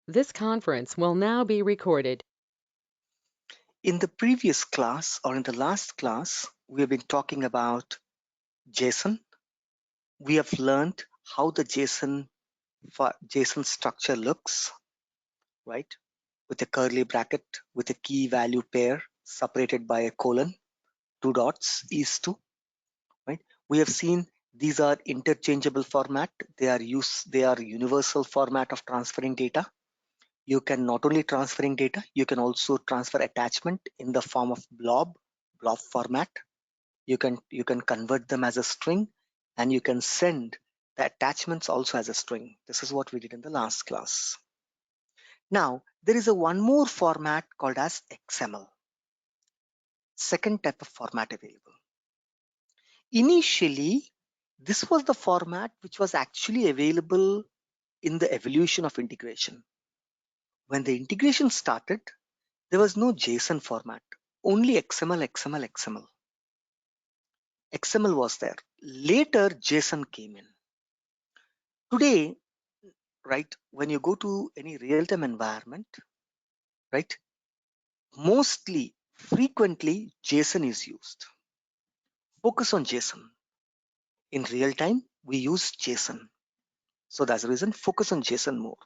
This conference will now be recorded. In the previous class or in the last class, we have been talking about JSON. We have learned how the JSON structure looks, right? With a curly bracket, with a key value pair separated by a colon, two dots is to, right? We have seen these are interchangeable format. They are universal format of transferring data. You can not only transferring data, you can also transfer attachment in the form of blob format. You can convert them as a string, and you can send the attachments also as a string. This is what we did in the last class. Now there is a one more format called as XML, second type of format available. Initially, this was the format which was actually available in the evolution of integration. When the integration started, there was no JSON format, only XML, XML, XML. XML was there. Later, JSON came in. Today, right, when you go to any real-time environment, right, mostly, frequently, JSON is used. Focus on JSON. In real time, we use JSON. So that's the reason, focus on JSON more,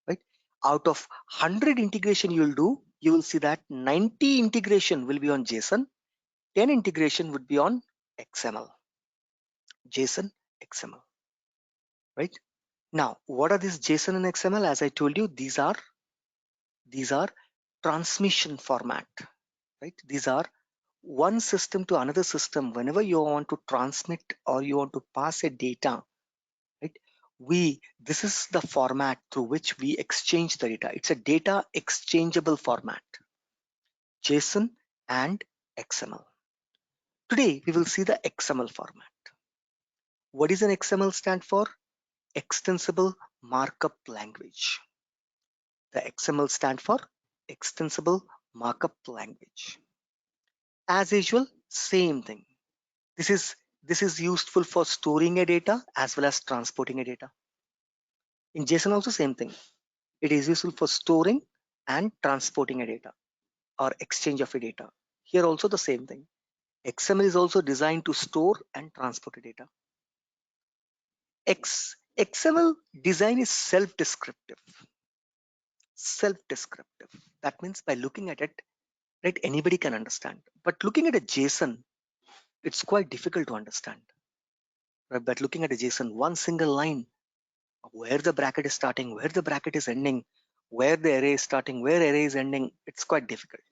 right? Out of 100 integration you'll do, you will see that 90 integration will be on JSON, 10 integration would be on XML. JSON, XML, right? Now, what are these JSON and XML? As I told you, these are transmission format, right? These are one system to another system. Whenever you want to transmit or you want to pass a data, right? This is the format through which we exchange the data. It's a data exchangeable format, JSON and XML. Today, we will see the XML format. What is an XML stand for? Extensible Markup Language. The XML stand for Extensible Markup Language. As usual, same thing. This is useful for storing a data as well as transporting a data. In JSON also same thing. It is useful for storing and transporting a data or exchange of a data. Here also the same thing. XML is also designed to store and transport a data. XML design is self-descriptive. Self-descriptive. That means by looking at it, right, anybody can understand. But looking at a JSON, it's quite difficult to understand. Right? But looking at a JSON, one single line, where the bracket is starting, where the bracket is ending, where the array is starting, where array is ending, it's quite difficult,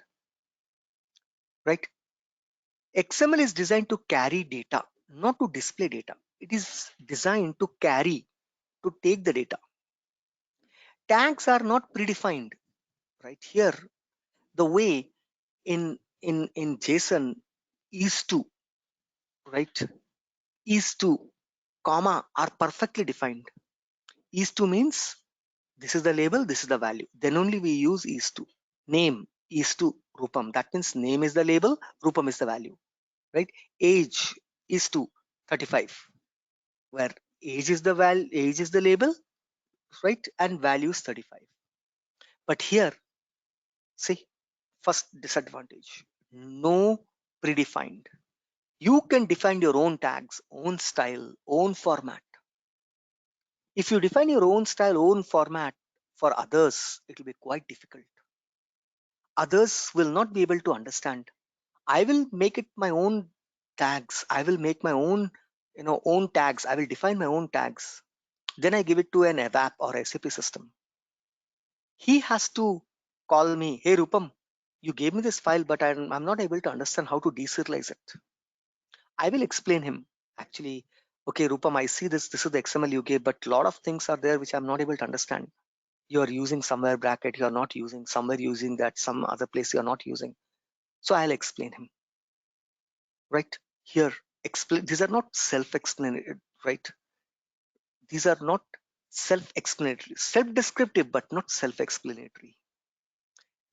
right? XML is designed to carry data, not to display data. It is designed to carry, to take the data. Tags are not predefined, right? Here, the way in JSON is to, right? Is to, comma are perfectly defined. Is to means this is the label, this is the value. Then only we use is to. Name is to Rupam. That means name is the label, Rupam is the value, right? Age is to 35, where age is the label, right? And value is 35. But here, see, first disadvantage, no predefined. You can define your own tags, own style, own format. If you define your own style, own format for others, it will be quite difficult. Others will not be able to understand. I will make it my own tags. I will make my own, own tags. I will define my own tags. Then I give it to an ABAP or SAP system. He has to call me, hey Rupam, you gave me this file, but I'm not able to understand how to deserialize it. I will explain him. Actually, okay, Rupam, I see this is the XML you gave, but a lot of things are there which I'm not able to understand. You are using somewhere bracket, you are not using, somewhere using that, some other place you are not using. So I'll explain him, right? Here, explain. These are not self-explanatory, right? These are not self-explanatory, self-descriptive, but not self-explanatory.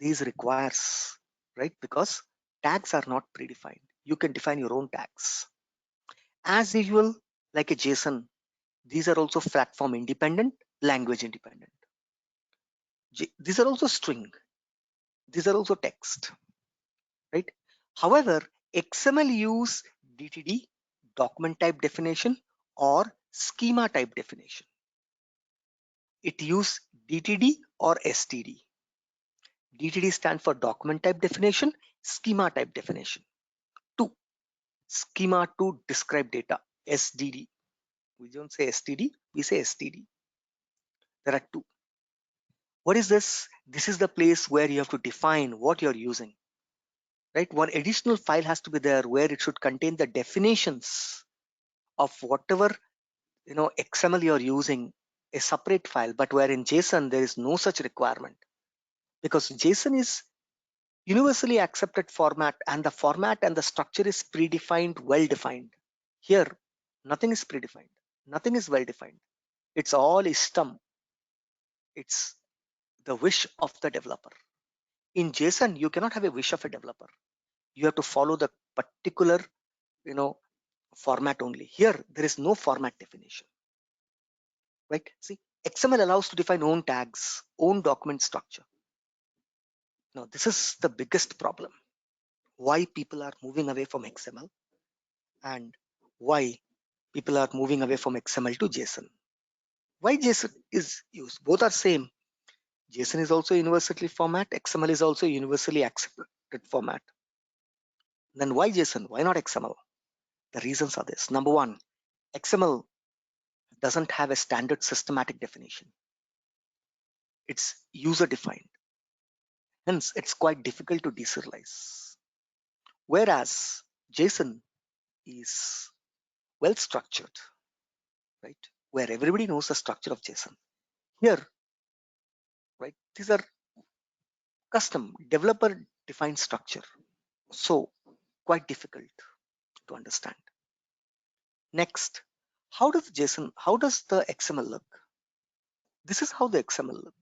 These requires, right? Because tags are not predefined. You can define your own tags. As usual, like a JSON, these are also platform independent, language independent. These are also string. These are also text, right? However, XML use DTD, document type definition, or schema type definition. It use DTD or STD. DTD stands for document type definition, schema type definition. 2. Schema to describe data, SDD. We don't say STD, we say STD. There are 2. What is this? This is the place where you have to define what you're using, right? One additional file has to be there where it should contain the definitions of whatever XML you're using, a separate file. But where in JSON there is no such requirement, because JSON is universally accepted format, and the format and the structure is predefined, well defined. Here nothing is predefined, nothing is well defined. It's all ISTM. It's the wish of the developer. In JSON you cannot have a wish of a developer. You have to follow the particular format only. Here there is no format definition, right? See, XML allows to define own tags, own document structure. Now this is the biggest problem, why people are moving away from XML and why people are moving away from XML to JSON. Why JSON is used? Both are same. JSON is also universally format, XML is also universally accepted format. Then why JSON? Why not XML? The reasons are this. Number one, XML doesn't have a standard systematic definition. It's user defined. Hence, it's quite difficult to deserialize. Whereas JSON is well structured, right? Where everybody knows the structure of JSON. Here, right, these are custom developer defined structure. So quite difficult to understand. Next, how does the XML look? This is how the XML look.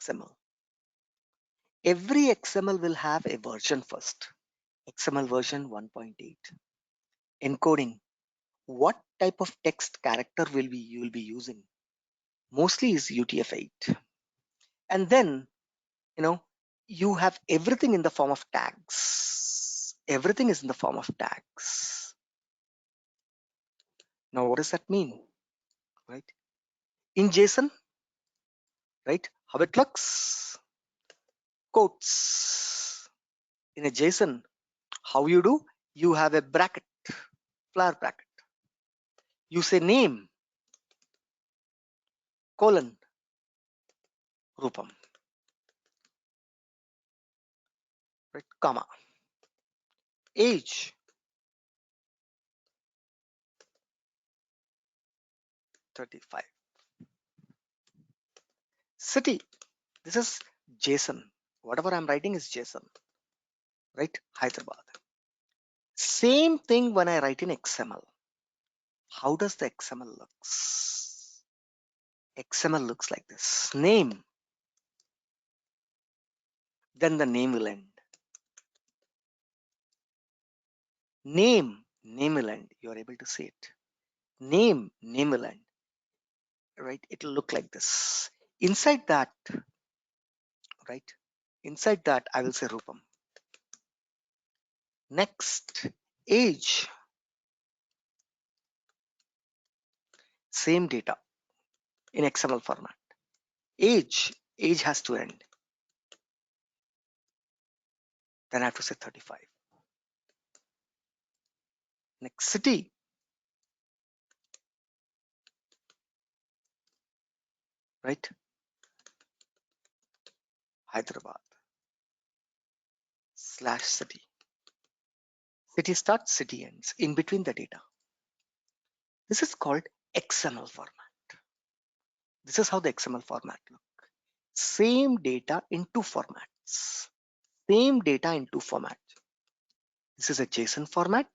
XML. Every XML will have a version first. XML version 1.8. Encoding. What type of text character you will be using? Mostly is UTF-8. And then, you have everything in the form of tags. Everything is in the form of tags. Now, what does that mean? Right? In JSON, right? How it looks? Quotes. In a JSON, how you do? You have a bracket, flower bracket. You say name, colon, Rupam, right? Comma. Age, 35. City, this is JSON. Whatever I'm writing is JSON, right? Hyderabad. Same thing when I write in XML. How does the XML looks? XML looks like this. Name, then the name will end. Name will end. You are able to see it. Name will end. Right? It will look like this. Inside that, right? Inside that, I will say Rupam. Next, age. Same data in XML format. Age has to end. Then I have to say 35. Next, city. Right? Hyderabad / city. City starts, city ends, in between the data. This is called XML format. This is how the XML format looks. Same data in two formats. Same data in two formats. This is a JSON format,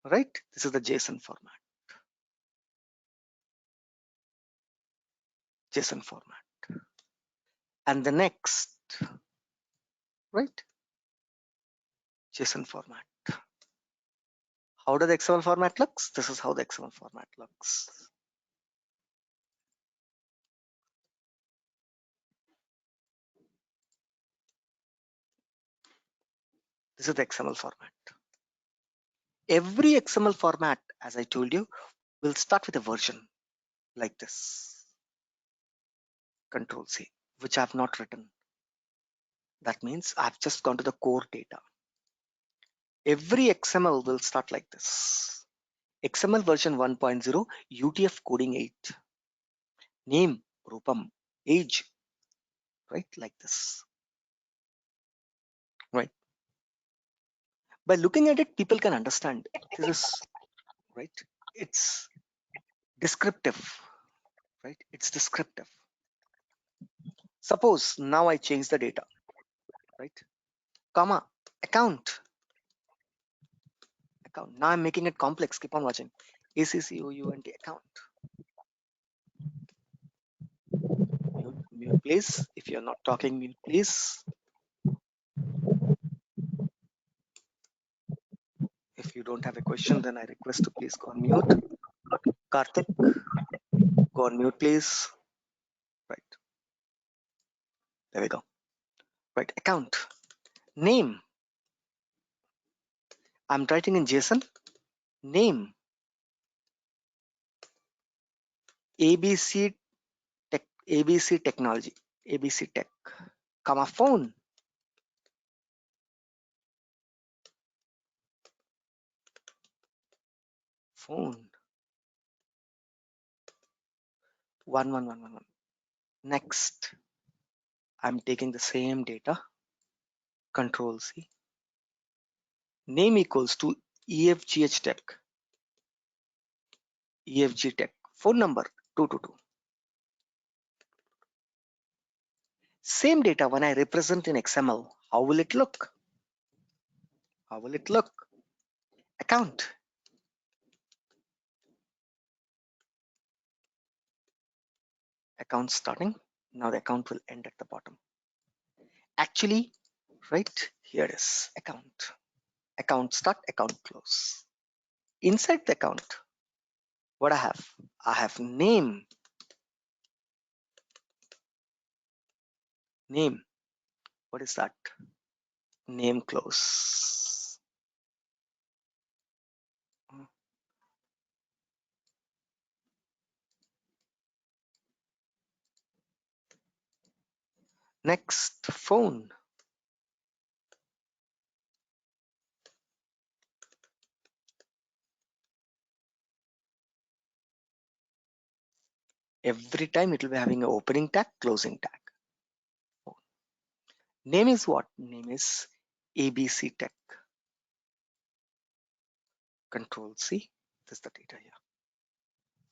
right? This is the JSON format. JSON format. And the next, right? JSON format. How does the XML format looks? This is how the XML format looks. This is the XML format. Every XML format, as I told you, will start with a version like this. Control C, which I have not written. That means I've just gone to the core data. Every XML will start like this. XML version 1.0, UTF coding 8. Name, Rupam, age, right? Like this, right? By looking at it, people can understand. This is, right? It's descriptive, right? It's descriptive. Suppose now I change the data, right? Comma, account. Now I'm making it complex. Keep on watching. ACCOUNT account. Mute please. If you're not talking, mute please. If you don't have a question, then I request to please go on mute. Karthik, go on mute please. Right. There we go. Right. Account. Name. I'm writing in JSON. Name. ABC Tech. ABC Technology. ABC Tech. Comma phone. Phone. 11111. Next. I'm taking the same data. Control C. Name equals to EFGH Tech. EFG Tech. Phone number 222. Same data when I represent in XML, how will it look? How will it look? Account. Account starting. Now the account will end at the bottom. Actually, right here is account. Account start, account close. Inside the account, what I have? I have name. Name. What is that? Name close. Next, phone. Every time it will be having an opening tag, closing tag. Name is what? Name is ABC Tech. Control C. This is the data here.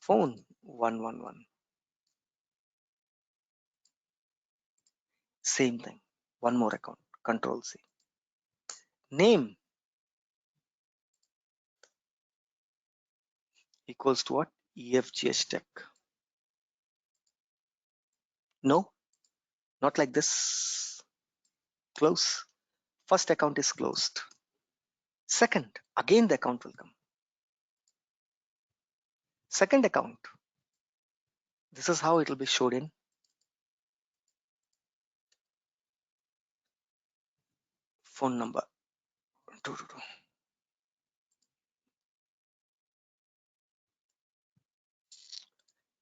Phone 111. Same thing. One more account. Control C. Name equals to what? EFGH Tech. No, not like this. Close. First account is closed. Second, again the account will come. Second account. This is how it will be showed in. Phone number 222.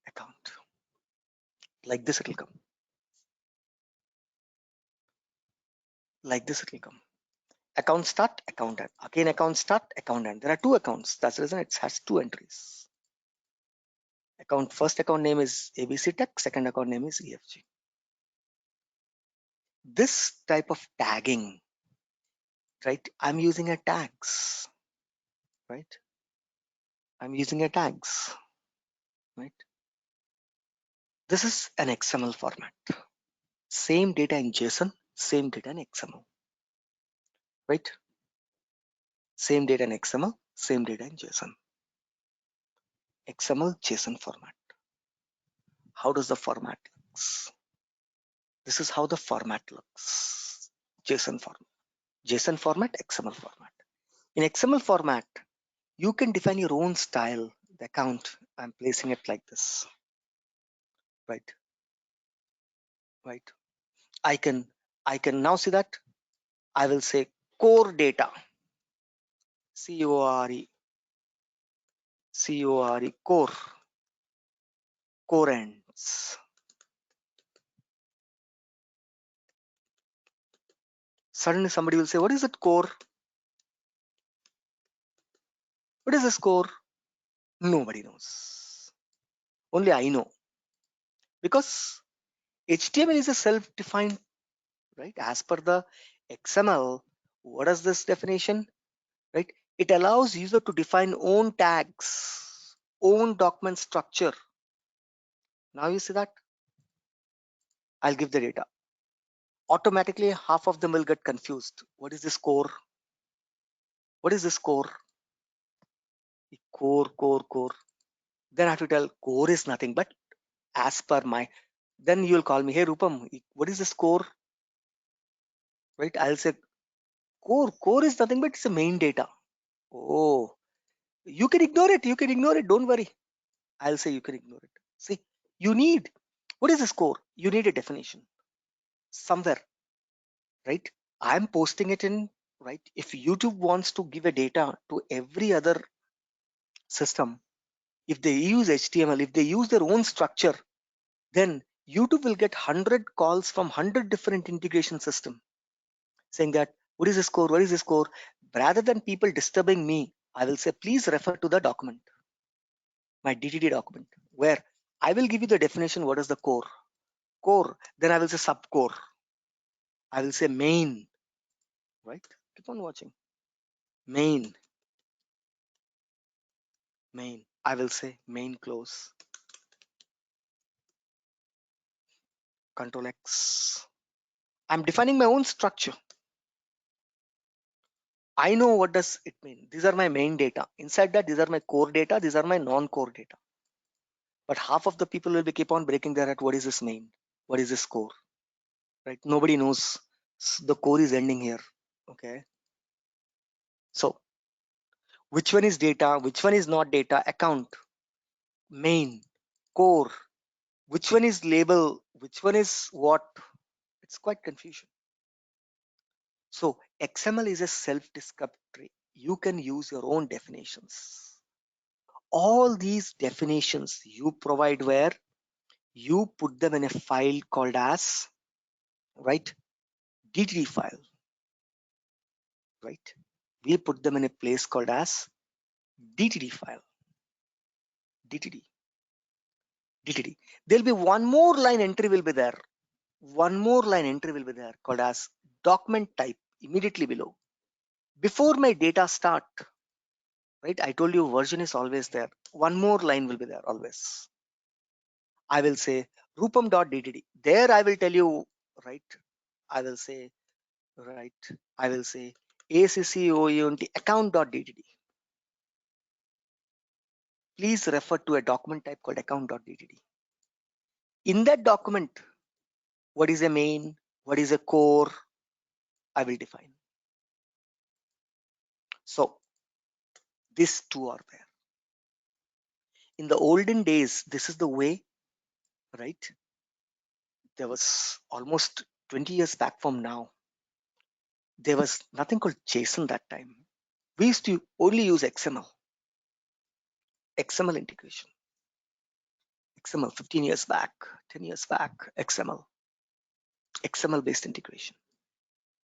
Account. Like this it will come. Like this it will come. Account start, account end. Again account start, account end. There are two accounts. That's the reason it has two entries. Account first account name is ABC Tech, second account name is EFG. This type of tagging, right? I'm using a tags, right? I'm using a tags, right? This is an XML format. Same data in JSON, same data in XML, right? Same data in XML, same data in JSON. XML JSON format. How does the format looks? This is how the format looks. JSON format, XML format. In XML format, you can define your own style. The account, I'm placing it like this, right? Right. I can now see that I will say core data. C-O-R-E. C-O-R-E. Core. Coherence. Suddenly somebody will say, what is that core? What is this core? Nobody knows. Only I know. Because HTML is a self-defined, right? As per the XML, what is this definition? Right? It allows user to define own tags, own document structure. Now you see that? I'll give the data. Automatically, half of them will get confused. What is this core? What is this core? Core. Then I have to tell core is nothing but as per my. Then you'll call me, hey Rupam, what is this core? Right? I'll say core. Core is nothing but it's a main data. Oh, you can ignore it. You can ignore it. Don't worry. I'll say you can ignore it. See, you need, what is this core? You need a definition somewhere, right? I'm posting it in, right? If YouTube wants to give a data to every other system, if they use HTML, if they use their own structure, then YouTube will get 100 calls from 100 different integration system saying that, what is this core? What is this core? Rather than people disturbing me, I will say, please refer to the document, my DTD document, where I will give you the definition. What is the core? Core. Then I will say subcore. I will say main, right? Keep on watching. Main. I will say main close. Control X. I'm defining my own structure. I know what does it mean. These are my main data. Inside that, these are my core data. These are my non-core data. But half of the people will be keep on breaking their head. What is this main? What is this core? Right? Nobody knows. The core is ending here. Okay. So which one is data? Which one is not data? Account, main, core. Which one is label? Which one is what? It's quite confusion. So XML is a self-discovery. You can use your own definitions. All these definitions you provide where you put them in a file called as, right, DTD file, right? We put them in a place called as DTD file, DTD. There'll be one more line entry will be there. One more line entry will be there called as document type immediately below. Before my data start, right? I told you version is always there. One more line will be there always. I will say rupam.dtd. There I will tell you, right? I will say, right? I will say account account.dtd. Please refer to a document type called account.dtd. In that document, what is a main? What is a core? I will define. So these two are there. In the olden days, this is the way, right? There was almost 20 years back from now. There was nothing called JSON that time. We used to only use XML integration. XML 15 years back, 10 years back, XML based integration.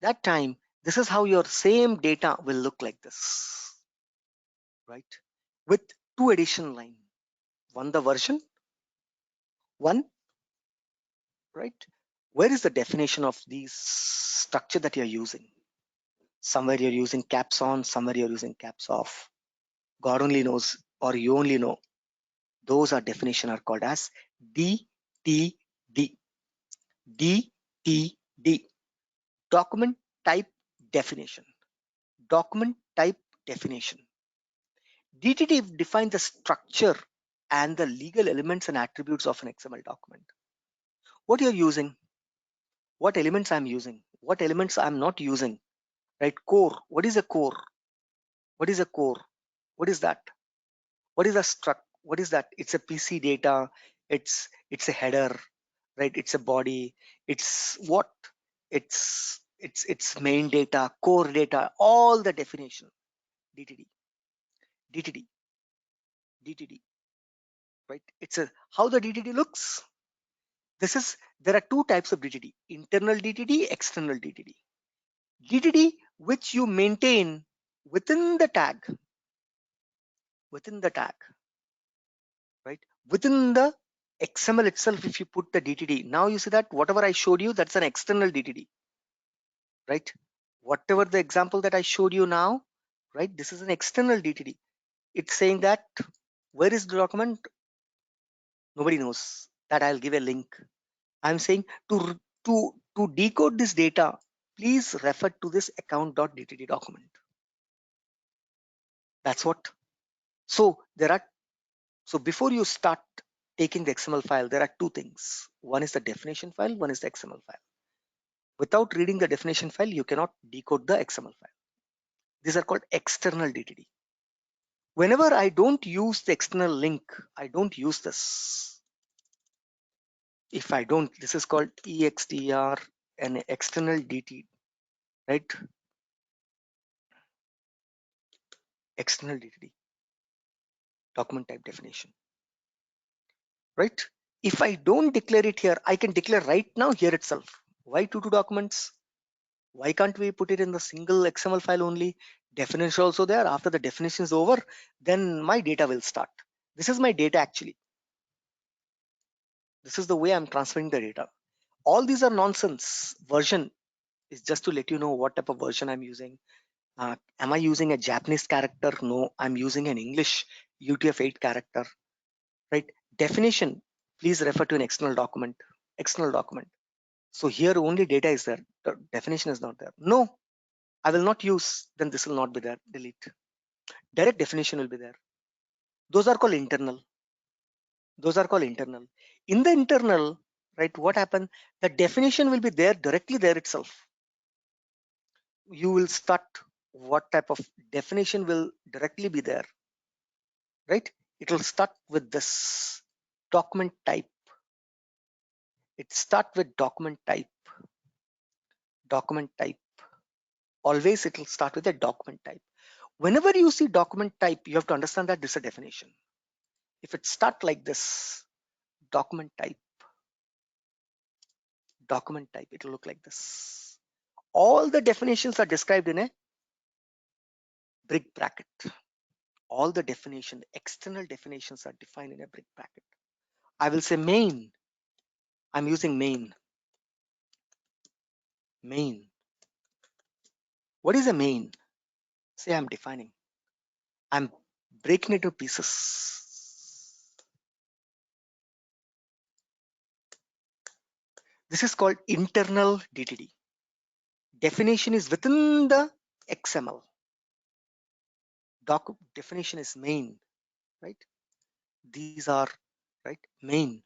That time, this is how your same data will look like this, right? With two addition line, one the version, one, right? Where is the definition of these structure that you're using? Somewhere you're using caps on, somewhere you're using caps off. God only knows, or you only know. Those are definition are called as DTD. DTD. Document type definition. Document type definition. DTD defines the structure and the legal elements and attributes of an XML document. What you're using, what elements I'm using, what elements I'm not using, right? Core. What is a core? What is a core? What is that? What is a struct? What is that? It's a PC data. It's a header, right? It's a body. It's what? It's its main data, core data, all the definition, DTD, DTD, DTD, right? It's a how the DTD looks. There are two types of DTD: internal DTD, external DTD. DTD which you maintain within the tag, right? Within the XML itself, if you put the DTD, now you see that whatever I showed you, that's an external DTD, right? Whatever the example that I showed you now, right? This is an external DTD. It's saying that where is the document? Nobody knows. That I'll give a link. I'm saying to decode this data, please refer to this account.dtd document. That's what. So before you start taking the XML file, there are two things. One is the definition file, one is the XML file. Without reading the definition file, you cannot decode the XML file. These are called external DTD. Whenever I don't use the external link, I don't use this. If I don't, this is called EXTR, an external DTD, right? External DTD, document type definition, right? If I don't declare it here, I can declare right now here itself. Why two documents? Why can't we put it in the single XML file only? Definition also there. After the definition is over, then my data will start. This is my data actually. This is the way I'm transferring the data. All these are nonsense. Version is just to let you know what type of version I'm using. Am I using a Japanese character? No, I'm using an English UTF-8 character, right? Definition, please refer to an external document. So here only data is there. The definition is not there. No, I will not use, then this will not be there. Delete. Direct definition will be there. Those are called internal. In the internal, right, what happened? The definition will be there directly there itself. You will start what type of definition will directly be there, right? It will start with this document type. It start with document type. Always it will start with a document type. Whenever you see document type, you have to understand that this is a definition. If it start like this, document type, it will look like this. All the definitions are described in a brick bracket. All the definition, external definitions are defined in a brick bracket. I will say main. I'm using main. What is a main? Say I'm defining. I'm breaking it into pieces. This is called internal DTD. Definition is within the XML. Definition is main, right? These are, right, main,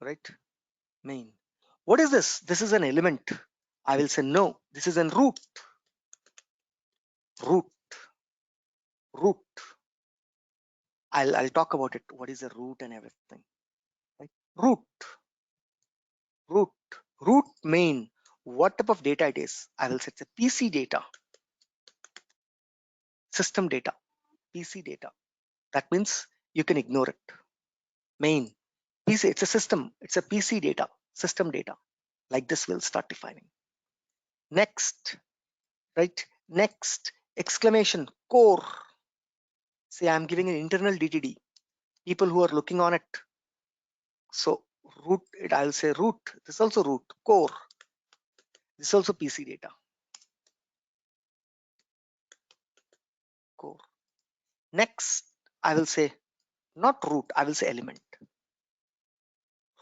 right? Main. What is this? This is an element. I will say no, this is a root. I'll talk about it. What is a root and everything, right? Root main. What type of data it is? I will say it's a PC data, system data, PC data. That means you can ignore it. Main, PC, it's a system, it's a PC data, system data. Like this, we'll start defining. Next, right? Next, exclamation, core. Say I'm giving an internal DTD. People who are looking on it. So root, I'll say root. This is also root, core. This is also PC data. Core. Next, I will say not root, I will say element.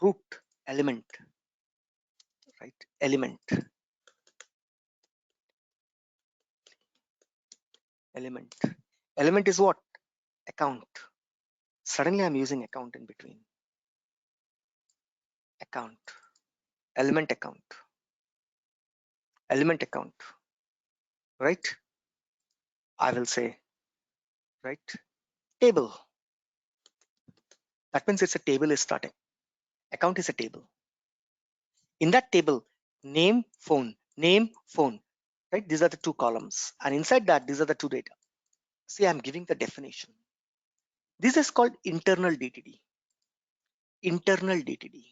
Root, element, right? Element. Element is what? Account. Suddenly I'm using account in between. Account. Element account. Right? I will say, right? Table. That means it's a table is starting. Account is a table. In that table, name, phone name, phone, right? These are the two columns, and inside that, these are the two data. See, I'm giving the definition. This is called internal DTD. Internal DTD.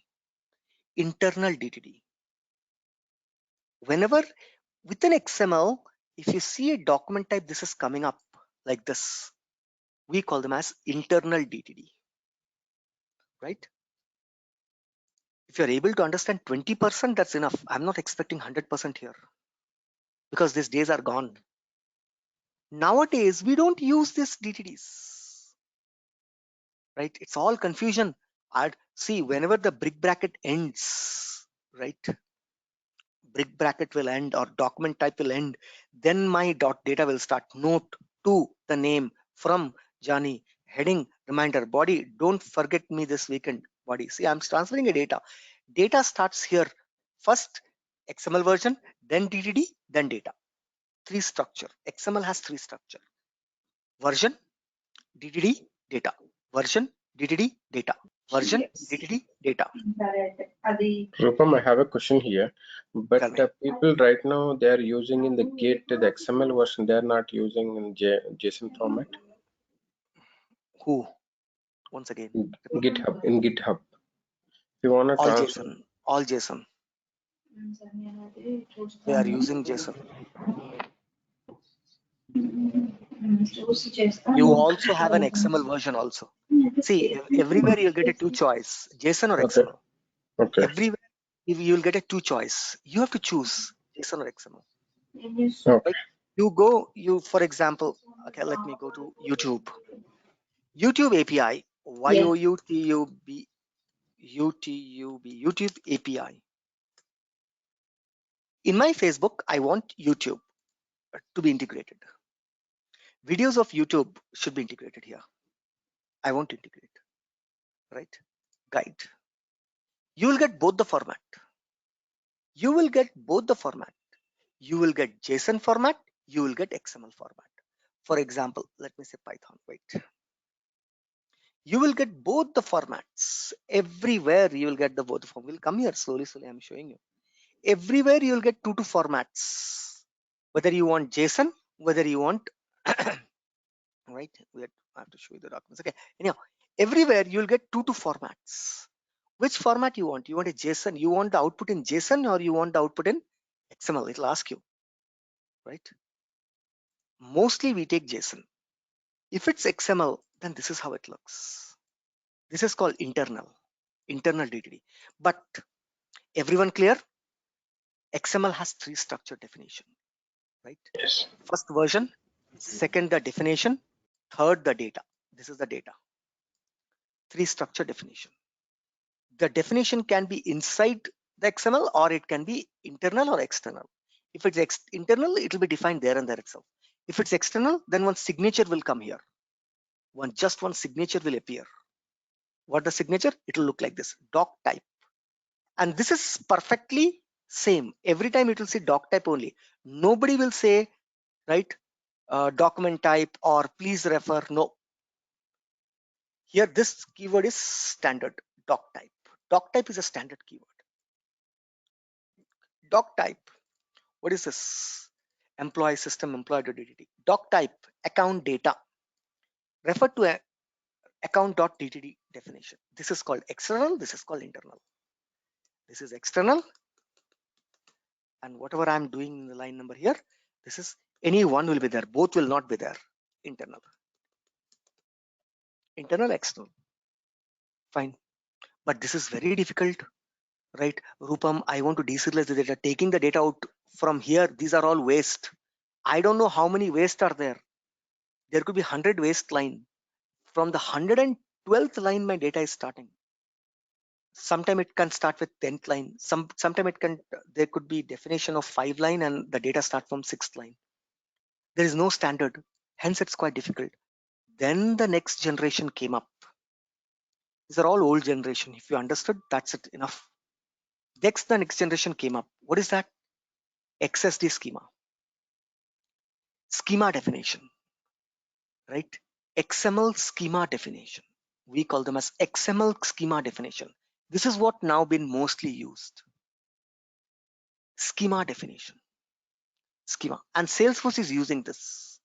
Internal DTD. Whenever within XML, if you see a document type, this is coming up like this. We call them as internal DTD, right? If you're able to understand 20%, that's enough. I'm not expecting 100% here because these days are gone. Nowadays, we don't use these DTDs, right? It's all confusion. I'd see whenever the brick bracket ends, right? Brick bracket will end or document type will end, then my dot data will start. Note to the name from Johnny, heading, reminder, body, don't forget me this weekend, body. See, I'm transferring a data. Data starts here. First XML version, then DTD, then data. Three structure. XML has three structure. Version, DTD, data. Version, DTD, data. Version, DTD, data. Rupam, I have a question here. But Tell me. people right now, they are using in the Git, the XML version, they are not using in JSON format. Who? Once again. GitHub, in GitHub. If you want to All transfer. JSON. All JSON. They are using JSON. You also have an XML version also. See, everywhere you'll get a two choice, JSON or Okay. XML. Okay. Everywhere you'll get a two choice. You have to choose JSON or XML. Okay. Right? You go, for example, okay, let me go to YouTube. YouTube API, YOUTUB, YouTube API. In my Facebook, I want YouTube to be integrated. Videos of YouTube should be integrated here. I want to integrate, right? Guide. You will get both the format. You will get both the format. You will get JSON format. You will get XML format. For example, let me say Python. Wait. You will get both the formats. Everywhere you will get the both form. We'll come here slowly. I'm showing you. Everywhere you will get two formats. Whether you want JSON, whether you want right. I have to show you the documents. Okay. Anyhow, everywhere you will get two formats. Which format you want? You want a JSON? You want the output in JSON or you want the output in XML? It'll ask you, right? Mostly we take JSON. If it's XML, then this is how it looks. This is called internal DTD. But everyone clear? XML has three structure definition, right? Yes. First version, second the definition, third the data. This is the data. Three structure definition. The definition can be inside the XML or it can be internal or external. If it's internal, it will be defined there and there itself. If it's external, then one signature will come here. Just one signature will appear. What the signature? It will look like this, doc type. And this is perfectly same. Every time it will say doc type only. Nobody will say, right, document type or please refer. No. Here this keyword is standard, doc type. Doc type is a standard keyword. Doc type. What is this? Employee system, employee.dtt. Doc type, account data. Refer to account.dtt definition. This is called external. This is called internal. This is external. And whatever I'm doing in the line number here, this is any one will be there. Both will not be there. Internal. Internal, external. Fine. But this is very difficult, right? Rupam, I want to deserialize the data. Taking the data out from here, these are all waste. I don't know how many waste are there. There could be 100 waste line. From the 112th line, my data is starting. Sometime it can start with 10th line. Sometime it can, there could be definition of 5 line and the data start from 6th line. There is no standard. Hence, it's quite difficult. Then the next generation came up. These are all old generation. If you understood, that's it enough. Next, the next generation came up. What is that? XSD schema. Schema definition, right? XML schema definition. We call them as XML schema definition. This is what now been mostly used. schema definition. Schema. And Salesforce is using this.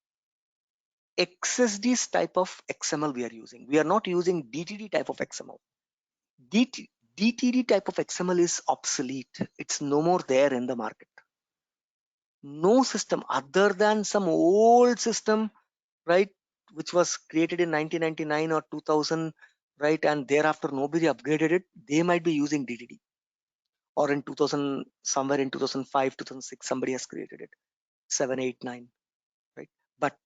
XSD's type of XML we are using. We are not using DTD type of XML. DTD type of XML is obsolete. It's no more there in the market. No system other than some old system, right, which was created in 1999 or 2000, right, and thereafter nobody upgraded it, they might be using DTD. Or in 2000, somewhere in 2005, 2006, somebody has created it. 7, 8, 9, right? But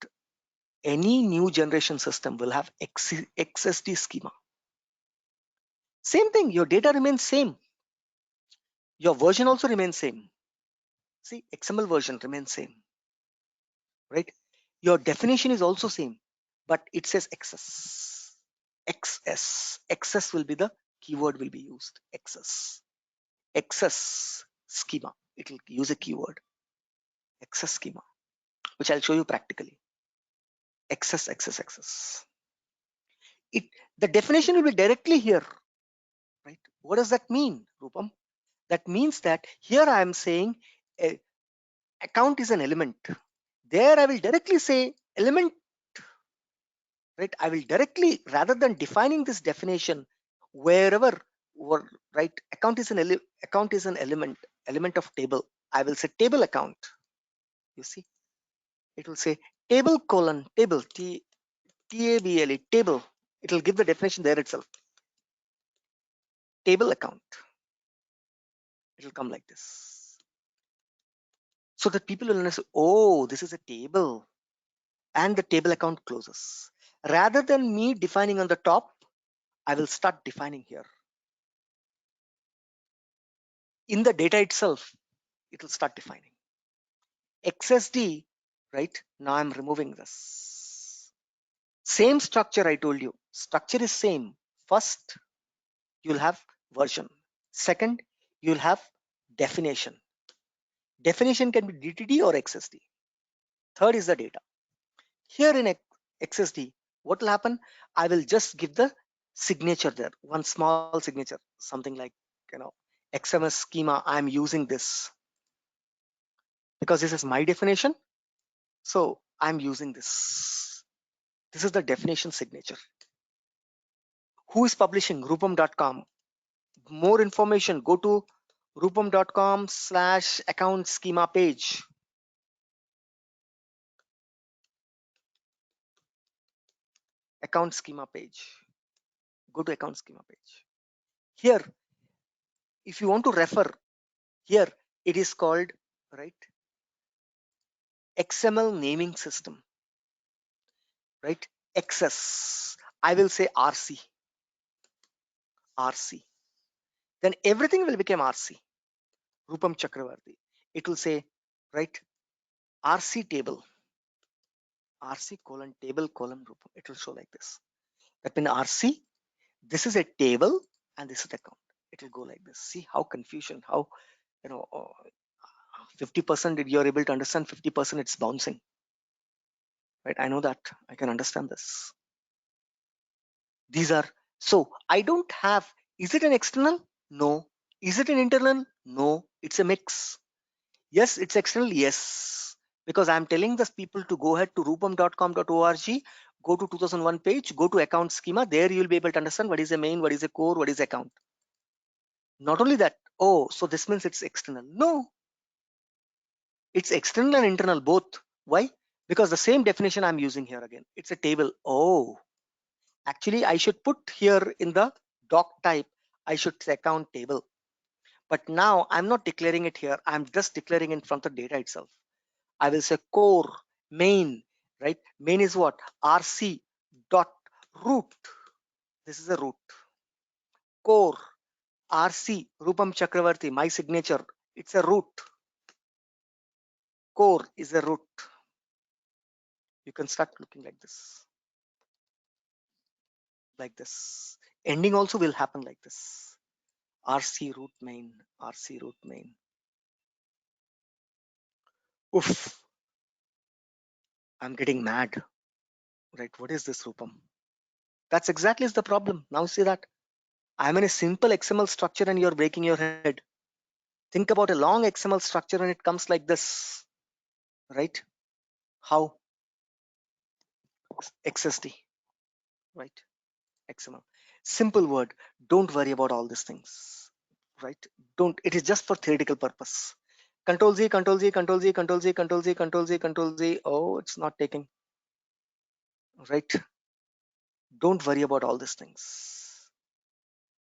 any new generation system will have XSD schema. Same thing, your data remains same. Your version also remains same. See, XML version remains same, right? Your definition is also same, but it says XS. XS will be the keyword will be used. XS schema. It will use a keyword. XS schema, which I'll show you practically. XS. The definition will be directly here, right? What does that mean, Rupam? That means that here I am saying account is an element. There I will directly say element, right? I will directly, rather than defining this definition wherever, right? Account is an element of table. I will say table account. You see, it will say table colon table, TABLE, table. It will give the definition there itself. Table account. It will come like this, so that people will understand, oh, this is a table, and the table account closes. Rather than me defining on the top, I will start defining here. In the data itself, it will start defining. XSD, right? Now I'm removing this. Same structure I told you. Structure is same. First, you'll have version. Second, you'll have definition. Definition can be DTD or XSD. Third is the data. Here in XSD, what will happen? I will just give the signature there, one small signature, something like, XMS schema. I'm using this because this is my definition. So I'm using this. This is the definition signature. Who is publishing? Rupam.com. More information, go to rupam.com/account schema page. Account schema page. Go to account schema page. Here, if you want to refer, here it is called, right, XML naming system, right? XS. I will say RC. Then everything will become RC. Rupam Chakravarti. It will say, right, RC table. RC colon table colon Rupam. It will show like this. That means RC. This is a table and this is the account. It will go like this. See how confusion, how 50% you're able to understand, 50% it's bouncing, right? I know that. I can understand this. These are, so I don't have, is it an external? No. Is it an internal? No. It's a mix. Yes, it's external. Yes, because I'm telling the people to go ahead to rupam.com.org, go to 2001 page, go to account schema. There you'll be able to understand what is a main, what is a core, what is account. Not only that, oh, so this means it's external. No, it's external and internal both. Why? Because the same definition I'm using here again. It's a table. Oh, actually I should put here in the doc type, I should say account table. But now I'm not declaring it here. I'm just declaring in front of the data itself. I will say core main, right? Main is what? RC dot root. This is a root. Core RC Rupam Chakravarti, my signature. It's a root. Core is a root. You can start looking like this. Like this. Ending also will happen like this. RC root main. RC root main. Oof. I'm getting mad. Right? What is this, Rupam? That's exactly the problem. Now see that. I'm in a simple XML structure and you're breaking your head. Think about a long XML structure and it comes like this, right? How? XSD, right? XML. Simple word. Don't worry about all these things, right? Don't. It is just for theoretical purpose. Control Z, Control Z, Control Z, Control Z, Control Z, Control Z, Control Z. Oh, it's not taking, right? Don't worry about all these things.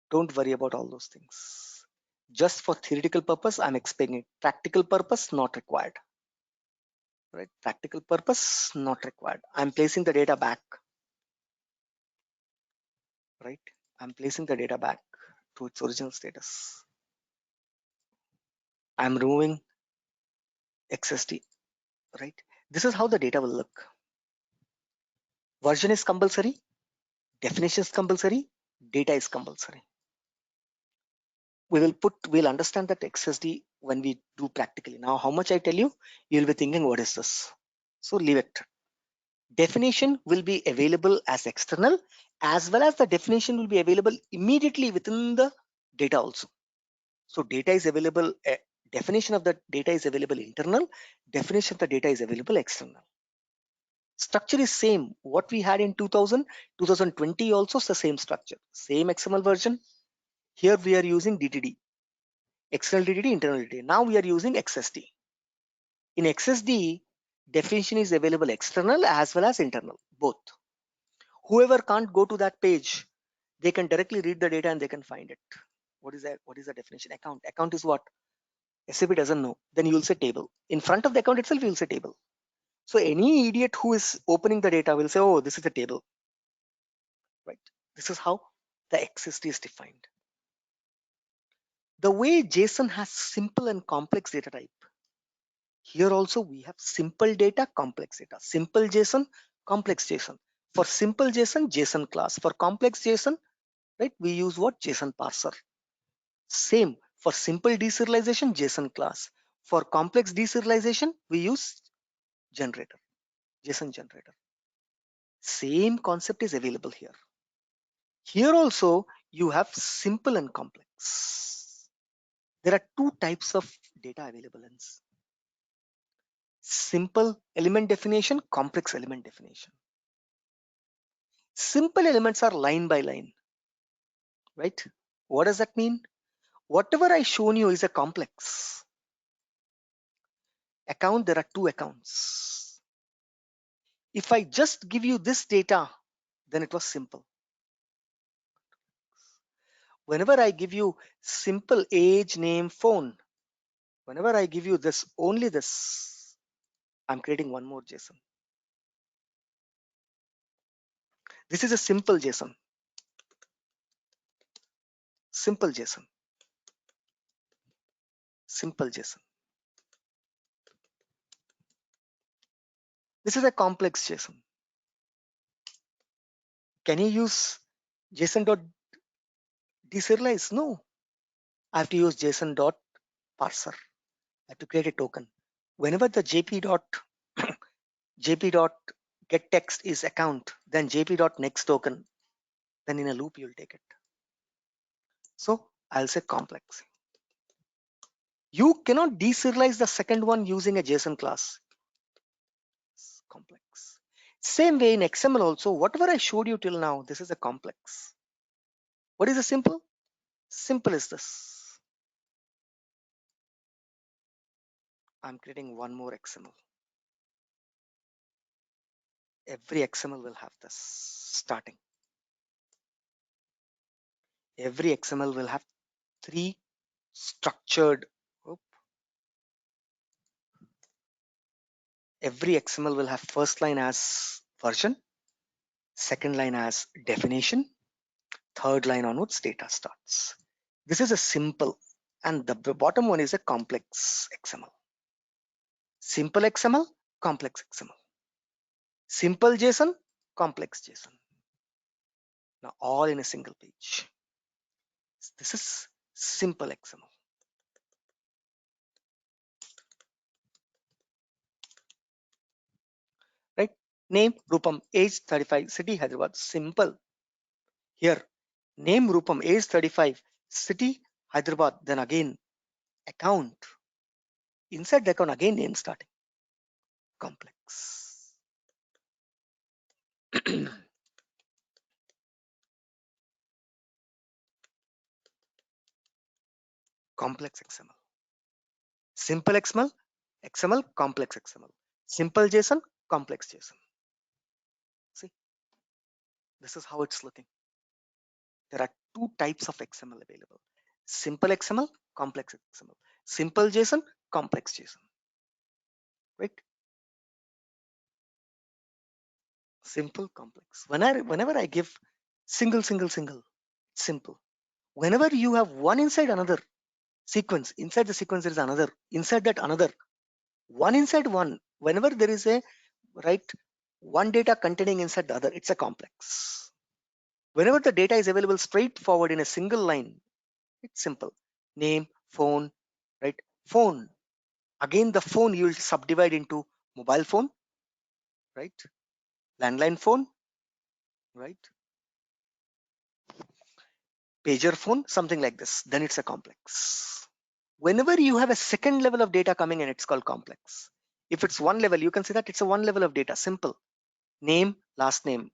Don't worry about all those things. Just for theoretical purpose, I'm explaining it. Practical purpose, not required, right? Practical purpose, not required. I'm placing the data back, right? I'm placing the data back to its original status. I'm removing XSD, right? This is how the data will look. Version is compulsory, definition is compulsory, data is compulsory. We'll understand that XSD when we do practically. Now, how much I tell you, you'll be thinking, what is this? So leave it. Definition will be available as external, as well as the definition will be available immediately within the data also. So data is available, definition of the data is available internal, definition of the data is available external. Structure is same. What we had in 2020 also is the same structure, same XML version. Here we are using DTD, external DTD, internal DTD. Now we are using XSD. In XSD, definition is available external as well as internal, both. Whoever can't go to that page, they can directly read the data and they can find it. What is that? What is the definition? Account. Account is what? SAP doesn't know. Then you will say table. In front of the account itself, you will say table. So any idiot who is opening the data will say, oh, this is a table, right? This is how the XSD is defined. The way JSON has simple and complex data type. Here also we have simple data, complex data. Simple JSON, complex JSON. For simple JSON, JSON class. For complex JSON, right, we use what? JSON parser. Same for simple deserialization, JSON class. For complex deserialization, we use generator, JSON generator. Same concept is available here. Here also you have simple and complex. There are two types of data available in simple element definition, complex element definition. Simple elements are line by line, right? What does that mean? Whatever I shown you is a complex account. There are two accounts. If I just give you this data, then it was simple. Whenever I give you simple age, name, phone, whenever I give you this, only this, I'm creating one more JSON. This is a simple JSON. Simple JSON. Simple JSON. This is a complex JSON. Can you use JSON.deserialize? No. I have to use JSON.parser. I have to create a token. Whenever the JP.getText is account, then JP.next token, then in a loop you'll take it. So I'll say complex. You cannot deserialize the second one using a JSON class. It's complex. Same way in XML also, whatever I showed you till now, this is a complex. What is a simple? Simple is this. I'm creating one more XML. Every XML will have this starting. Every XML will have three structured. Every XML will have first line as version, second line as definition, third line onwards data starts. This is a simple, and the bottom one is a complex XML. Simple XML, complex XML. Simple JSON, complex JSON. Now all in a single page. This is simple XML. Right? Name Rupam, age 35, city Hyderabad. Simple. Here, name Rupam, age 35, city Hyderabad. Then again, account. Inside the account, again name starting. Complex. Complex XML. Simple XML, complex XML. Simple JSON, complex JSON. See, this is how it's looking. There are two types of XML available. Simple XML, complex XML. Simple JSON, complex JSON. Right? Simple, complex. Whenever I give single, simple. Whenever you have one inside another sequence, inside the sequence there is another, inside that another, one inside one. Whenever there is a one data containing inside the other, it's a complex. Whenever the data is available straightforward in a single line, it's simple. Name, phone, right? Phone. Again, the phone you will subdivide into mobile phone, right? Landline phone, right? Pager phone, something like this. Then it's a complex. Whenever you have a second level of data coming in, it's called complex. If it's one level, you can say that it's a one level of data. Simple. Name, last name,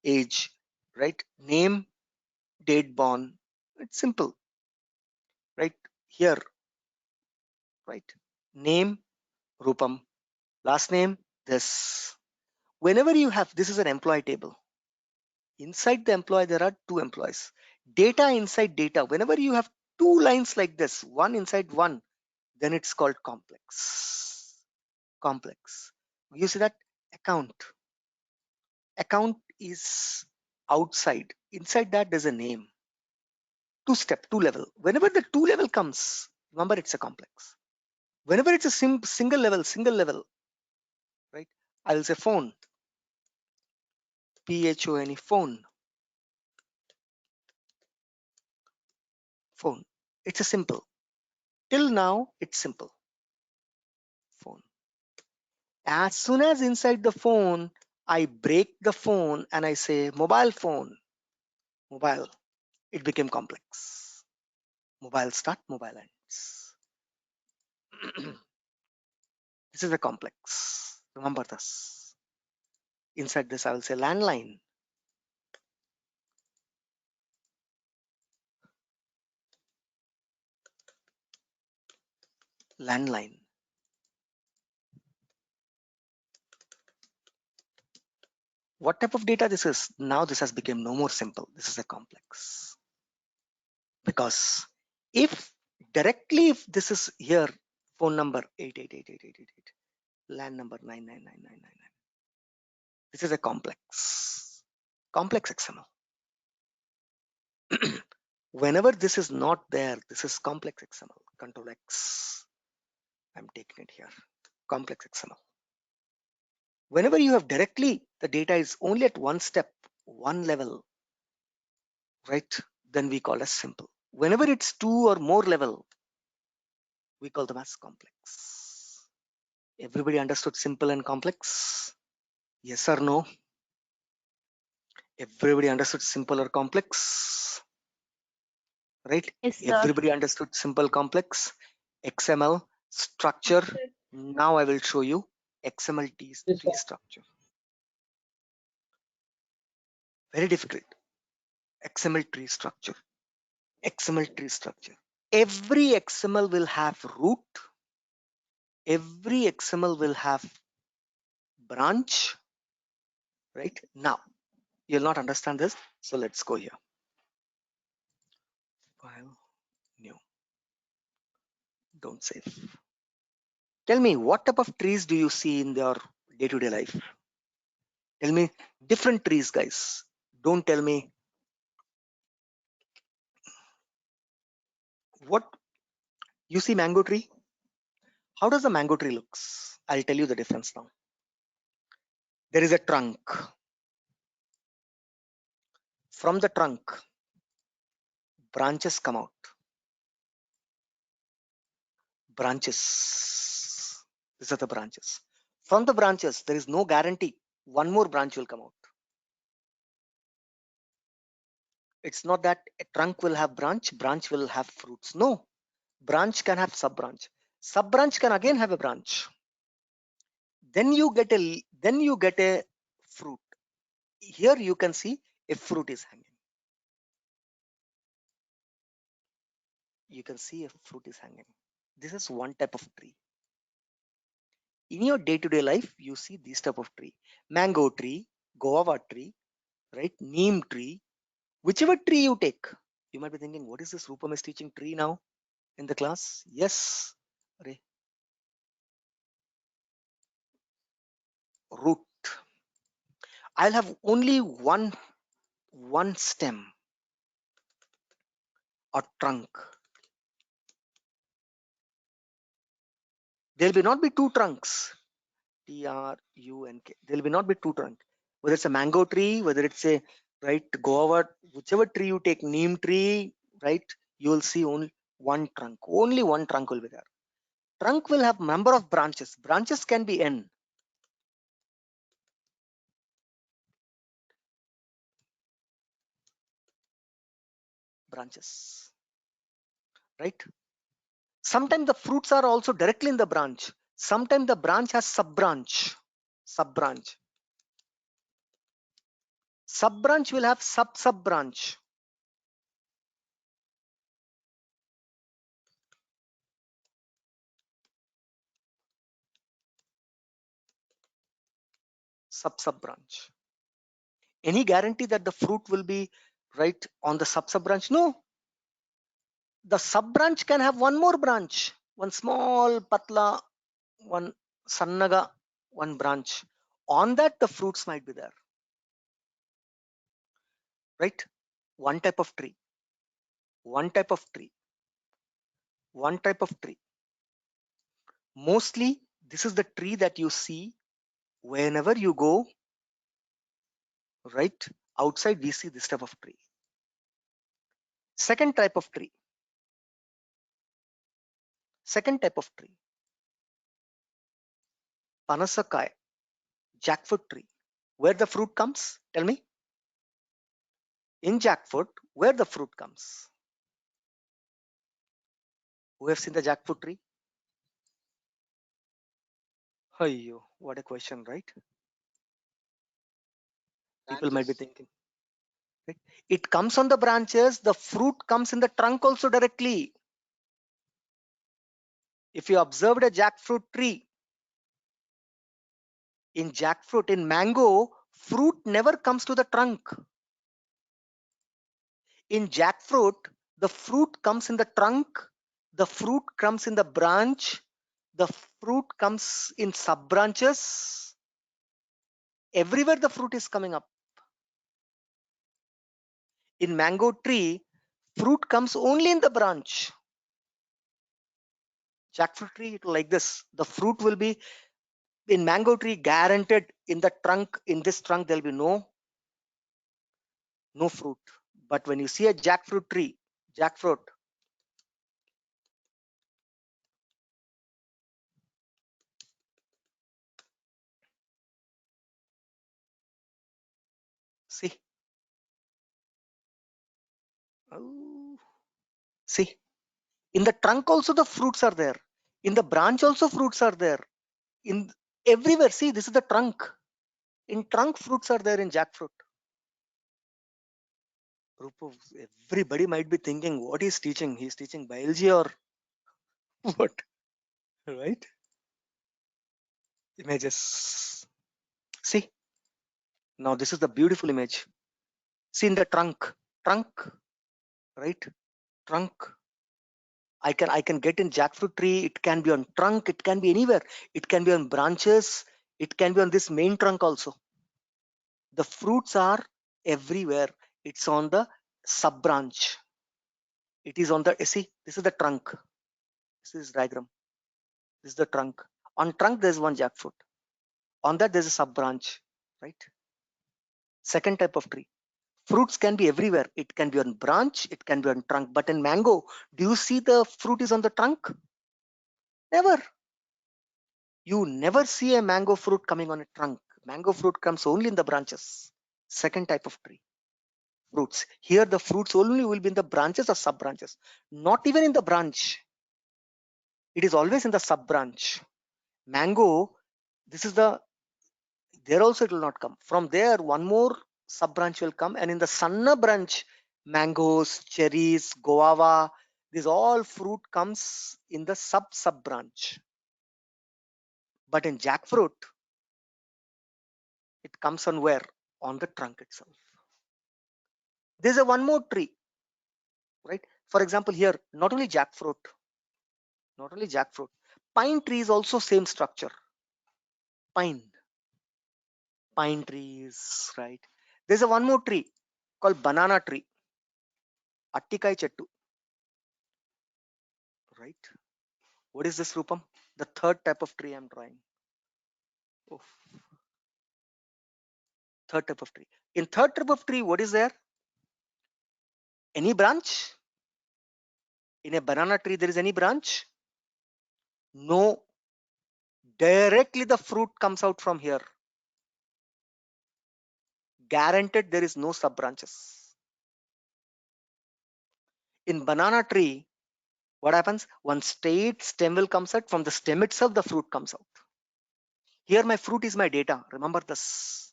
age, right? Name, date born. It's simple, right? Here, right? Name, Rupam, last name, this. Whenever you have, this is an employee table. Inside the employee, there are two employees. Data inside data. Whenever you have two lines like this, one inside one, then it's called complex. Complex. You see that account. Account is outside. Inside that, there's a name. Two-step, two level. Whenever the two level comes, remember it's a complex. Whenever it's a single level, right? I'll say phone. PHONE, phone. Phone. It's a simple. Till now, it's simple. Phone. As soon as inside the phone, I break the phone and I say mobile phone. Mobile. It became complex. Mobile start, mobile ends. This is a complex. Remember this. Inside this, I will say landline. Landline. What type of data this is? Now this has become no more simple. This is a complex. Because if directly, if this is here, phone number 8888888, LAN number 9999999. This is a complex XML. Whenever this is not there, this is complex XML. Control X. I'm taking it here. Complex XML. Whenever you have directly, the data is only at one step, one level, right? Then we call as simple. Whenever it's two or more level, we call them as complex. Everybody understood simple and complex? Yes or no? Everybody understood simple or complex? Right? Yes, sir. Everybody understood simple, complex, XML structure. Now I will show you XML tree structure. Very difficult. XML tree structure. XML tree structure. Every XML will have root. Every XML will have branch. Right? Now, you'll not understand this. So let's go here. File, new. Don't save. Tell me, what type of trees do you see in your day-to-day life? Tell me different trees, guys. Don't tell me what you see. Mango tree. How does the mango tree looks? I'll tell you the difference now. There is a trunk. From the trunk, branches come out. Branches. These are the branches. From the branches, there is no guarantee one more branch will come out. It's not that a trunk will have branch will have fruits. No, Branch can have sub branch. Sub branch can again have a branch. Then you get a fruit. Here you can see a fruit is hanging. You can see a fruit is hanging. This is one type of tree. In your day-to-day life, you see this type of tree: mango tree, guava tree, right? Neem tree, whichever tree you take. You might be thinking, what is this Rupam is teaching tree now in the class? Yes, root. I'll have only one stem or trunk. There will not be two trunks. Trunk. There will not be two trunks. Whether it's a mango tree, whether it's a guava, whichever tree you take, neem tree, right? You will see only one trunk. Only one trunk will be there. Trunk will have number of branches. Branches can be n. Branches, right? Sometimes the fruits are also directly in the branch. Sometimes the branch has sub branch. Sub branch will have sub branch. Sub branch. Any guarantee that the fruit will be right on the sub branch? No. The sub branch can have one more branch, one small patla, one sannaga, one branch. On that the fruits might be there, right? One type of tree, one type of tree, one type of tree. Mostly this is the tree that you see whenever you go, right? Outside we see this type of tree. Second type of tree, panasakai, jackfruit tree. Where the fruit comes? Tell me. In jackfruit, where the fruit comes? Who have seen the jackfruit tree? Ayyo, what a question, right? People might be thinking, right? It comes on the branches, the fruit comes in the trunk also directly. If you observed a jackfruit tree, in jackfruit, in mango, fruit never comes to the trunk. In jackfruit, the fruit comes in the trunk, the fruit comes in the branch, the fruit comes in sub branches. Everywhere the fruit is coming up. In mango tree, fruit comes only in the branch. Jackfruit tree, it will like this. The fruit will be in mango tree guaranteed in the trunk. In this trunk, there will be no fruit. But when you see a jackfruit tree, see, oh, see, in the trunk also the fruits are there. In the branch also fruits are there. In everywhere, see, this is the trunk. In trunk, fruits are there in jackfruit. Everybody might be thinking, what he's teaching? He's teaching biology or what? Right? Images. See, now this is the beautiful image. See in the trunk, right? Trunk. I can get in jackfruit tree. It can be on trunk. It can be anywhere. It can be on branches. It can be on this main trunk also. The fruits are everywhere. It's on the sub branch. It is on the, see, this is the trunk. This is diagram. This is the trunk. On trunk, there's one jackfruit. On that, there's a sub branch, right? Second type of tree. Fruits can be everywhere. It can be on branch, it can be on trunk. But in mango, do you see the fruit is on the trunk? Never. You never see a mango fruit coming on a trunk. Mango fruit comes only in the branches. Second type of tree. Fruits. Here the fruits only will be in the branches or sub branches. Not even in the branch. It is always in the sub branch. Mango, this is the, there also it will not come. From there, one more sub branch will come, and in the Sanna branch, mangoes, cherries, guava, this all fruit comes in the sub branch. But in jackfruit, it comes on where? On the trunk itself. There's a one more tree, right? For example, here, not only jackfruit, pine tree is also same structure. Pine trees, right? There's a one more tree called banana tree, attikai chettu, right? What is this, Rupam? The third type of tree I'm drawing. Oh, third type of tree. In third type of tree, what is there? Any branch? In a banana tree, there is any branch? No. Directly the fruit comes out from here. Guaranteed there is no sub branches. In banana tree, what happens? One straight stem will comes out. From the stem itself, the fruit comes out. Here my fruit is my data. Remember this.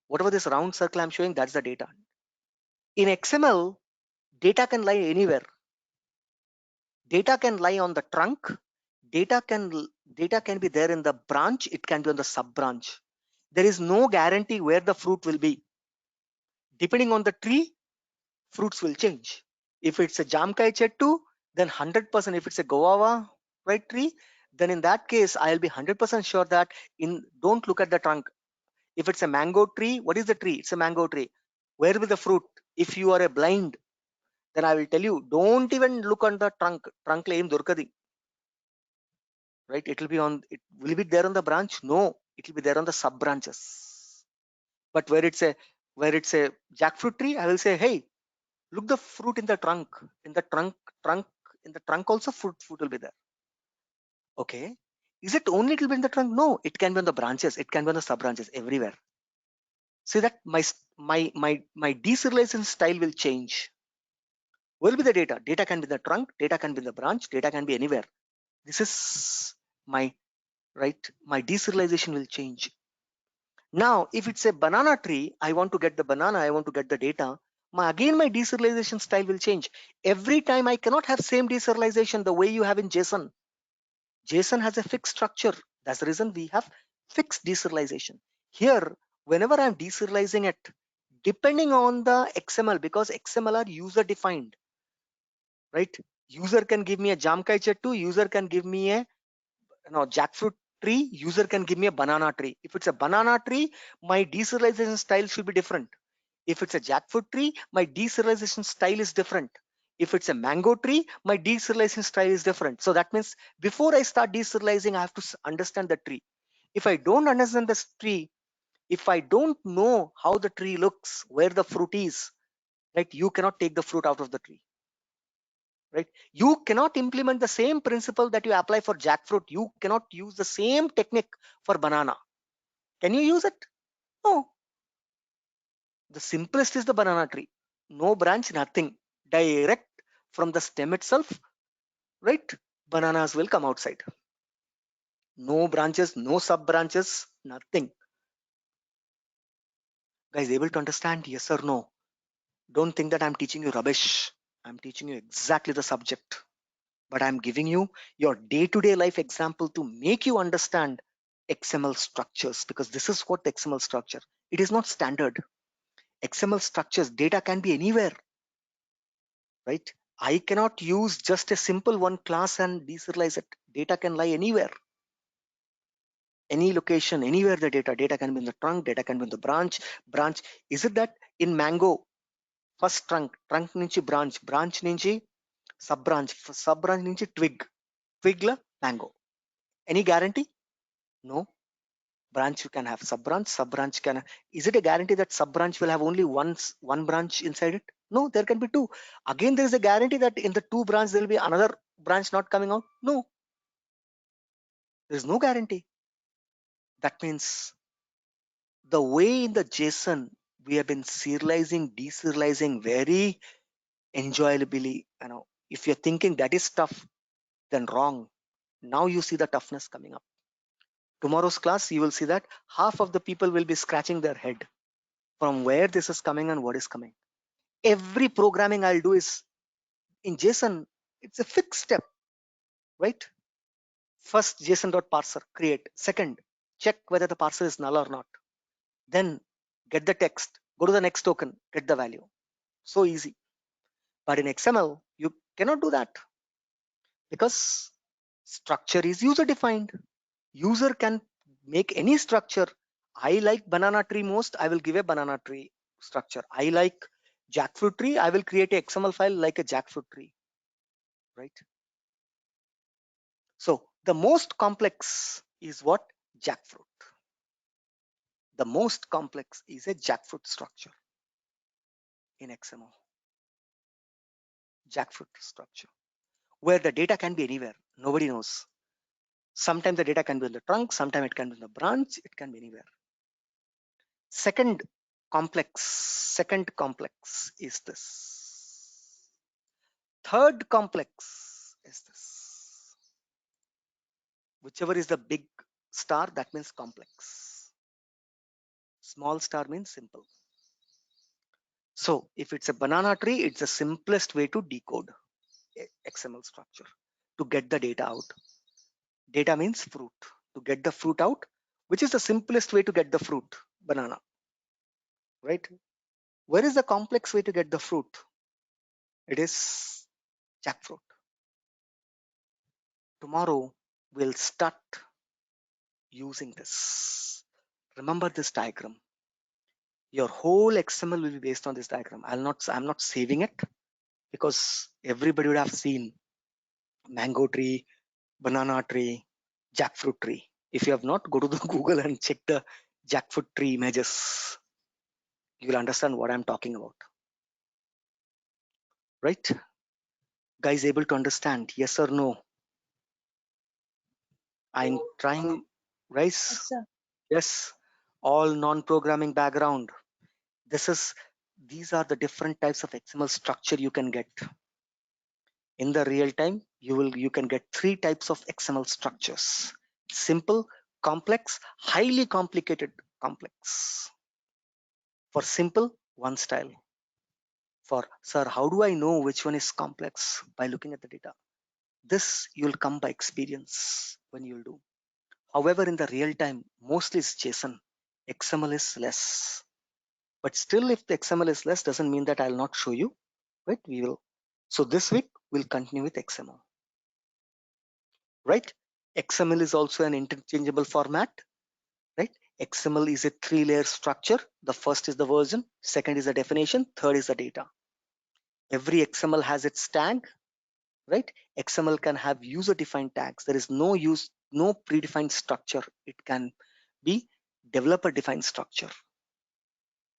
Whatever this round circle I'm showing, that's the data. In XML, data can lie anywhere. Data can lie on the trunk. Data can be there in the branch. It can be on the sub branch. There is no guarantee where the fruit will be. Depending on the tree, fruits will change. If it's a Jamkai Chettu, then 100%. If it's a Guava, right, tree, then in that case, I'll be 100% sure that don't look at the trunk. If it's a mango tree, what is the tree? It's a mango tree. Where will the fruit? If you are a blind, then I will tell you, don't even look on the trunk. Trunk lane durkadi. Right? It will be there on the branch? No, it will be there on the sub branches. But where it's a jackfruit tree, I will say, hey, look the fruit in the trunk. In the trunk also fruit will be there. Okay. Is it only it will be in the trunk? No, it can be on the branches, it can be on the sub branches, everywhere. See that my deserialization style will change. Where will be the data? Data can be in the trunk, data can be in the branch, data can be anywhere. This is my deserialization will change. Now, if it's a banana tree, I want to get the banana, I want to get the data. Again, my deserialization style will change. Every time I cannot have same deserialization the way you have in JSON. JSON has a fixed structure. That's the reason we have fixed deserialization. Here, whenever I'm deserializing it, depending on the XML, because XML are user defined, right? User can give me a Jamkai Chettu, user can give me a jackfruit tree, user can give me a banana tree. If it's a banana tree, my deserialization style should be different. If it's a jackfruit tree, my deserialization style is different. If it's a mango tree, my deserialization style is different. So that means before I start deserializing, I have to understand the tree. If I don't understand this tree, if I don't know how the tree looks, where the fruit is, right, you cannot take the fruit out of the tree. Right? You cannot implement the same principle that you apply for jackfruit. You cannot use the same technique for banana. Can you use it? No. The simplest is the banana tree. No branch, nothing. Direct from the stem itself, right? Bananas will come outside. No branches, no sub branches, nothing. Guys, able to understand? Yes or no? Don't think that I'm teaching you rubbish. I'm teaching you exactly the subject. But I'm giving you your day-to-day life example to make you understand XML structures, because this is what the XML structure. It is not standard. XML structures, data can be anywhere, right? I cannot use just a simple one class and deserialize it. Data can lie anywhere. Any location, anywhere the data can be in the trunk, data can be in the branch. Is it that in mango, first trunk nunchi branch nunchi sub branch nunchi twig la mango. Any guarantee? No. Branch you can have sub branch can. Is it a guarantee that sub branch will have only one branch inside it? No, there can be two. Again, there is a guarantee that in the two branch there will be another branch not coming out. No, there is no guarantee. That means the way in the JSON we have been serializing, deserializing very enjoyably. If you're thinking that is tough, then wrong. Now you see the toughness coming up. Tomorrow's class, you will see that half of the people will be scratching their head from where this is coming and what is coming. Every programming I'll do is in JSON, it's a fixed step, right? First, JSON.parser, create. Second, check whether the parser is null or not. Then get the text, go to the next token, get the value. So easy. But in XML, you cannot do that because structure is user defined. User can make any structure. I like banana tree most, I will give a banana tree structure. I like jackfruit tree, I will create a XML file like a jackfruit tree, right? So the most complex is what? Jackfruit. The most complex is a jackfruit structure in XML. Jackfruit structure, where the data can be anywhere. Nobody knows. Sometimes the data can be in the trunk, sometimes it can be in the branch, it can be anywhere. Second complex is this. Third complex is this. Whichever is the big star, that means complex. Small star means simple. So if it's a banana tree, it's the simplest way to decode XML structure to get the data out. Data means fruit. To get the fruit out, which is the simplest way to get the fruit? Banana, right? Where is the complex way to get the fruit? It is jackfruit. Tomorrow we'll start using this. Remember this diagram. Your whole XML will be based on this diagram. I'm not saving it because everybody would have seen mango tree, banana tree, jackfruit tree. If you have not, go to the Google and check the jackfruit tree images. You will understand what I'm talking about. Right? Guys, able to understand? Yes or no? I'm trying, right? Yes, sir. Yes. All non-programming background. These are the different types of XML structure you can get. In the real time, you can get 3 types of XML structures: simple, complex, highly complicated, complex. For simple, one style. For sir, how do I know which one is complex? By looking at the data. This you'll come by experience when you'll do. However, in the real time, mostly it's JSON. XML is less. But still, if the XML is less, doesn't mean that I'll not show you, right? We will. So this week we'll continue with XML, right? XML is also an interchangeable format, right? XML is a 3-layer structure. The first is the version, second is the definition, third is the data. Every XML has its tag, right? XML can have user-defined tags. There is no predefined structure. It can be developer-defined structure.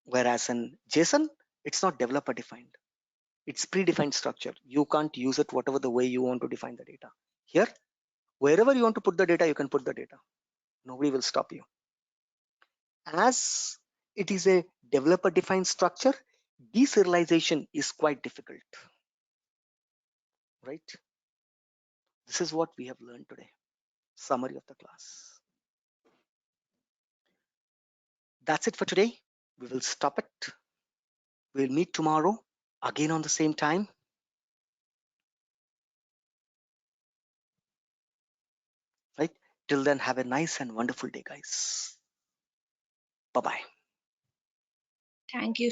Whereas in JSON, it's not developer-defined. It's predefined structure. You can't use it whatever the way you want to define the data. Here, wherever you want to put the data, you can put the data. Nobody will stop you. As it is a developer-defined structure, deserialization is quite difficult, right? This is what we have learned today. Summary of the class. That's it for today. We will stop it. We'll meet tomorrow again on the same time. Right? Till then, have a nice and wonderful day, guys. Bye-bye. Thank you.